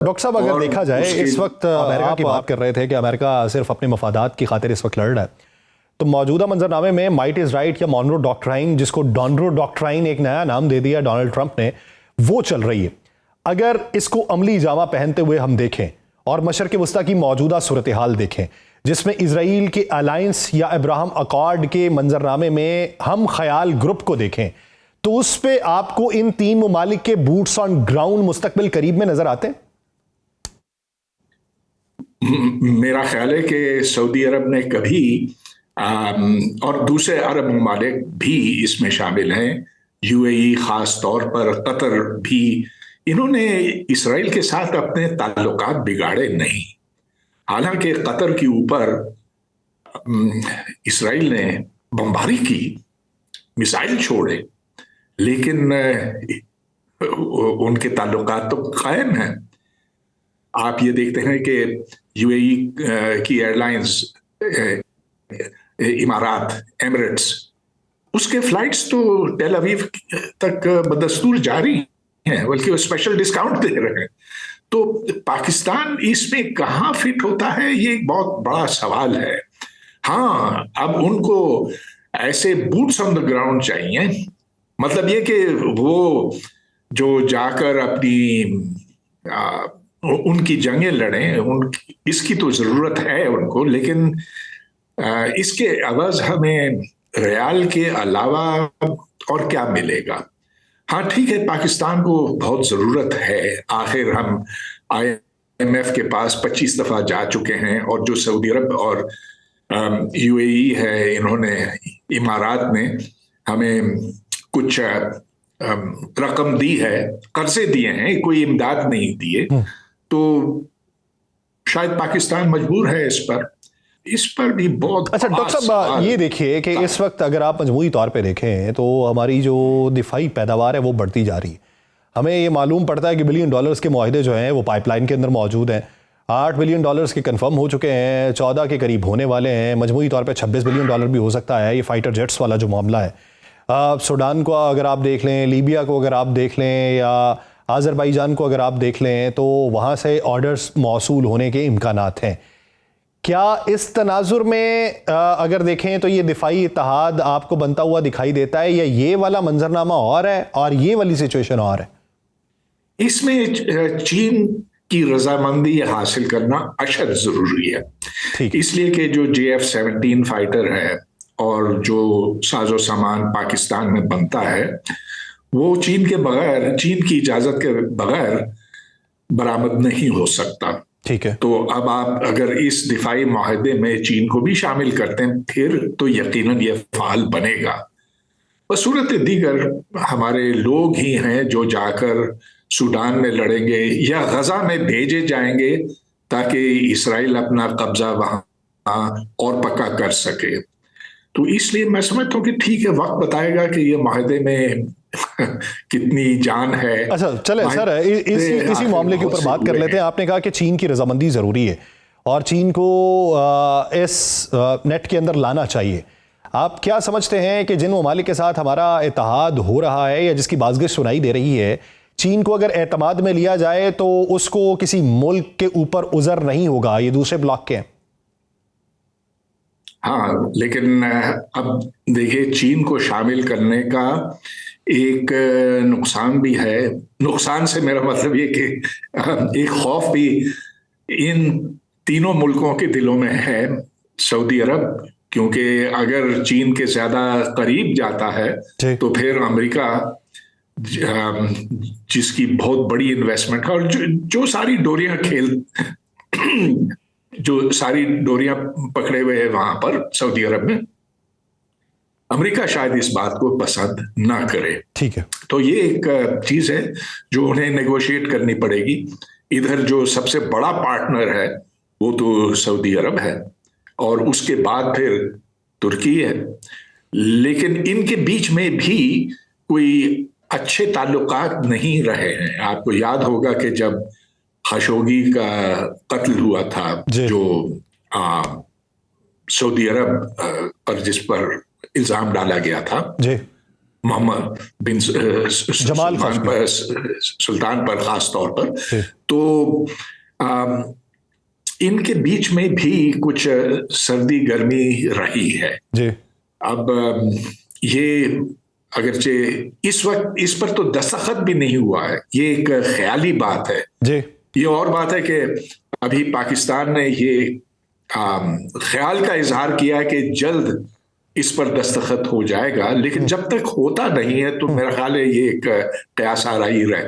Doctor साहब, अगर देखा जाए इस वक्त अमेरिका की आप बात कर रहे थे कि अमेरिका सिर्फ अपने मफादात की खातिर इस वक्त लड़ रहा है, तो मौजूदा मंजरनामे में माइट इज़ राइट या मॉनरो डॉक्ट्राइन, जिसको डॉनरो डॉक्ट्राइन एक नया नाम दे दिया डोनाल्ड ट्रंप ने, वो चल रही है। अगर इसको अमली जामा पहनते हुए हम देखें और मशरक़ वस्ता की मौजूदा सूरत हाल देखें, जिसमें इसराइल के अलायंस या अब्राहम अकॉर्ड के मंजरनामे में हम ख्याल ग्रुप को देखें, तो उस पर आपको इन तीन ममालिक के बूट्स ऑन ग्राउंड मुस्तकबिल करीब में नजर आते हैं? मेरा ख्याल है कि सऊदी अरब ने कभी और दूसरे अरब ममालिक भी इसमें शामिल हैं, यूएई खास तौर पर, कतर भी, इन्होंने इसराइल के साथ अपने ताल्लुकात बिगाड़े नहीं। हालांकि कतर के ऊपर इसराइल ने बमबारी की, मिसाइल छोड़े, लेकिन उनके ताल्लुकात तो कायम हैं। आप ये देखते हैं कि यूएई की एयरलाइंस, इमारात, एमिरेट्स, उसके फ्लाइट्स तो टेल अवीव तक बदस्तूर जारी हैं, बल्कि वो स्पेशल डिस्काउंट दे रहे हैं। तो पाकिस्तान इसमें कहाँ फिट होता है, ये एक बहुत बड़ा सवाल है। हाँ, अब उनको ऐसे बूट्स ऑन द ग्राउंड चाहिए, मतलब ये कि वो जो जाकर अपनी उनकी जंगें लड़ें, इसकी तो जरूरत है उनको, लेकिन इसके अवज हमें रियाल के अलावा और क्या मिलेगा। हाँ ठीक है, पाकिस्तान को बहुत जरूरत है, आखिर हम IMF के पास 25 दफा जा चुके हैं, और जो सऊदी अरब और यूएई है, इन्होंने, इमारात ने हमें कुछ रकम दी है, कर्जे दिए हैं, कोई इमदाद नहीं दिए, तो शायद पाकिस्तान मजबूर है इस पर भी बहुत। अच्छा डॉक्टर साहब, ये देखिए कि इस वक्त अगर आप मजमूई तौर पे देखें तो हमारी जो दिफाई पैदावार है वो बढ़ती जा रही है। हमें ये मालूम पड़ता है कि $1 बिलियन के मुआहदे जो हैं वो पाइपलाइन के अंदर मौजूद हैं। $8 बिलियन के कंफर्म हो चुके हैं, 14 के करीब होने वाले हैं, मजमूई तौर पे $26 बिलियन भी हो सकता है। ये फाइटर जेट्स वाला जो मामला है, सूडान को अगर आप देख लें, लीबिया को अगर आप देख लें, या आज़रबाईजान को अगर आप देख लें, तो वहाँ से ऑर्डर्स मौसूल होने के इम्कानात हैं। क्या इस तनाजुर में अगर देखें तो ये दिफाई इत्तेहाद आपको बनता हुआ दिखाई देता है, या ये वाला मंजरनामा और है और ये वाली सिचुएशन और है? इसमें चीन की रजामंदी हासिल करना अशद जरूरी है, इसलिए कि जो JF-17 फाइटर है और जो साजो सामान पाकिस्तान में बनता है, वो चीन के बगैर, चीन की इजाजत के बगैर बरामद नहीं हो सकता। ठीक है, तो अब आप अगर इस दिफाई माहदे में चीन को भी शामिल करते हैं, फिर तो यकीनन ये फाल बनेगा। बसूरत दीगर हमारे लोग ही हैं जो जाकर सूडान में लड़ेंगे या गजा में भेजे जाएंगे, ताकि इसराइल अपना कब्जा वहां और पक्का कर सके। तो इसलिए मैं समझता हूँ कि ठीक है, वक्त बताएगा कि ये माहदे में कितनी जान है। अच्छा चले सर, इसी मामले के ऊपर बात कर लेते हैं। आपने कहा कि चीन की रजामंदी जरूरी है और चीन को इस नेट के अंदर लाना चाहिए। आप क्या समझते हैं कि जिन ममालिक के साथ हमारा इत्तेहाद हो रहा है या जिसकी बाज़गिश सुनाई दे रही है, चीन को अगर एतमाद में लिया जाए तो उसको किसी मुल्क के ऊपर उज़र नहीं होगा, ये दूसरे ब्लॉक के हैं? हाँ, लेकिन अब देखिए, चीन को शामिल करने का एक नुकसान भी है। नुकसान से मेरा मतलब ये कि एक खौफ भी इन तीनों मुल्कों के दिलों में है, सऊदी अरब, क्योंकि अगर चीन के ज्यादा करीब जाता है तो फिर अमेरिका, जिसकी बहुत बड़ी इन्वेस्टमेंट है और जो सारी डोरियां जो सारी डोरियां पकड़े हुए हैं वहां पर सऊदी अरब में, अमेरिका शायद इस बात को पसंद ना करे। ठीक है, तो ये एक चीज है जो उन्हें नेगोशिएट करनी पड़ेगी। इधर जो सबसे बड़ा पार्टनर है वो तो सऊदी अरब है, और उसके बाद फिर तुर्की है, लेकिन इनके बीच में भी कोई अच्छे ताल्लुकात नहीं रहे हैं। आपको याद होगा कि जब खशोगी का कत्ल हुआ था, जो सऊदी अरब पर, जिस पर इल्जाम डाला गया था, मोहम्मद बिन जमाल सुल्तान पर खास तौर पर। जी तो इनके बीच में भी कुछ सर्दी गर्मी रही है। जी अब ये अगरचे इस वक्त इस पर तो दस्तखत भी नहीं हुआ है, ये एक ख्याली बात है। जी ये और बात है कि अभी पाकिस्तान ने ये ख्याल का इजहार किया है कि जल्द इस पर दस्तखत हो जाएगा, लेकिन जब तक होता नहीं है तो मेरा ख्याल है ये एक कयास आराई रहता है।